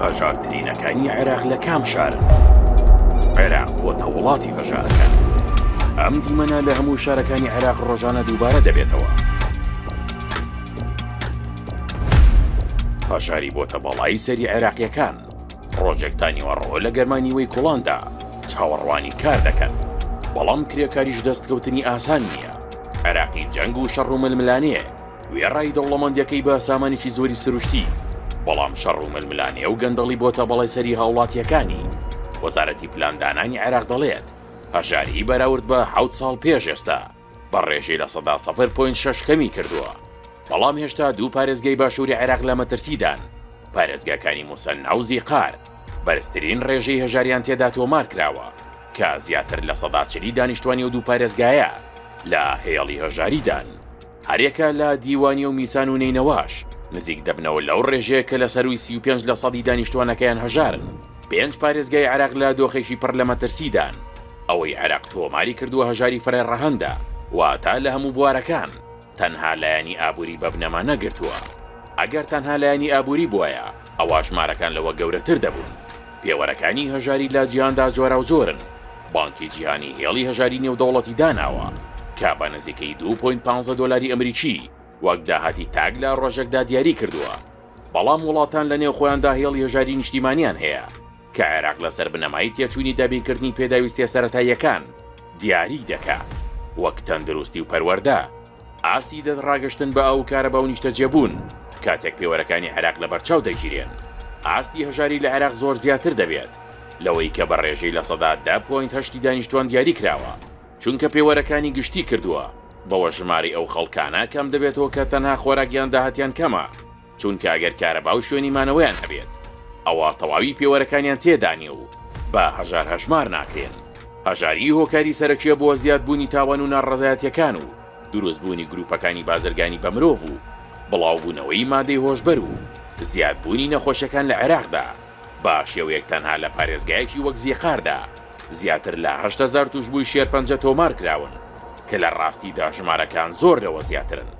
هەژارترینەکانی عێراق لە کام شارن؟ عێراق بۆتە وڵاتی هەژارەکان. ئەم دیمەنە لە هەموو شارەکانی عێراق ڕۆژانە دووبارە دەبێتەوە. هەژاری بۆتە بەڵایی سەری عێراقیەکان. ڕۆژێکتانی وەڕۆ لە گەرمانیوەی کوڵاندا چاوەڕوانی کار دەکەن، بەڵام کرێکاریش دەستکەوتنی ئاسان نییە. عێراقی جەنگ و شەڕ و ململانەیە، وێڕای دەوڵەمەندیەکەی بە سامانێکی زۆری سروشتی، بەڵام شەڕ و ململانەیە و گەندەڵی بۆتە بەڵای سەری هاوڵاتیەکانی. وەزارەتی پلاندانانی عێراق دەڵێت هەژاری بەراورد بە 7 ساڵ پێش ئێستا بە ڕێژەی لە سەدا 0.6 کەمی کردووە، بەڵام هێشتا دوو پارێزگای باشووری عێراق لە مەترسیدان. پارێزگاکانی موسەنا و زیقار بەرزترین ڕێژەی هەژاریان تێدا تۆمار کراوە، کە زیاتر لە سەدا 40 دانیشتوانی و دوو پارێزگایە لە هێڵی هەژاریدان. هەرێکە لە دیوانی و میسان و نینەواش نزیک دەبنەوە لەو ڕێژەیە کە لە سەروی 35 لە سەدی دانیشتوانەکەیان هەژارن. 5 پارێزگای عێراق لە دۆخێکی پڕ لە مەترسیدان. ئەوەی عێراق تۆماری کردووە هەژاری فەرێ ڕەهەندە، واتە لە هەموو بوارەکان تەنها لایەنی ئابووری بە بنەما نەگرتووە. ئەگەر تەنها لایەنی ئابووری بووایە، ئەوە ژمارەکان لەوە گەورەتر دەبوون. پێوەرەکانی هەژاری لە جیهاندا جۆرا و جۆرن. بانکی جیهانی هێڵی هەژاری نێودەوڵەتی داناوە کە بە نزیکەی 2.15 دۆلاری ئەمریکی وەک داهاتی تاگ لە ڕۆژێکدا دیاری کردووە. بەڵام وڵاتان لە نێو خۆیاندا هێڵی هەژاری نیشتیمانیان هەیە کە عێراق لەسەر بنەمای تێچوونی دابینکردنی پێداویستیە سەرەتاییەکان دیاری دەکات، وەک تەندروستی و پەروەردە، ئاستی دەستڕاگەشتن بە ئەو کارە بە و نیشتە جێبوون کاتێک پێوەرەکانی عێراق لە بەرچاو دەگیرێن. ئاستی هەژاری لە عێراق زۆر زیاتر دەبێت لەوەی کە بە ڕێژەی لە سەدا 10.8 دانیشتوان دیاری کراوە، چونکە پێوەرەکانی گشتی کردووە. بەوە ژماری ئەو خەڵکانە کەم دەبێتەوە کە تەنها خۆراکیان داهاتیان کەمە، چونکە ئەگەر کارەبا و شوێنی مانەوەیان هەبێت، ئەوە تەواوی پێوەرەکانیان تێدانی و بە هەژار هەژمار ناکرێن. هەژاری هۆکاری سەرەکیە بۆ زیادبوونی تاوان و ناڕەزایەتیەکان و دروستبوونی گروپەکانی بازرگانی بە مرۆڤ و بڵاوبوونەوەی مادەی هۆشبەر و زیادبوونی نەخۆشیەکان لە عێراقدا، بە شێوەیەک تەنها لە پارێزگایەکی وەک زیقاردا زیاتر لە 8,000 توشبووی شێرپەنجە تۆمار کراون کە لە ڕاستیدا ژمارەکان زۆر لەوە زیاترن.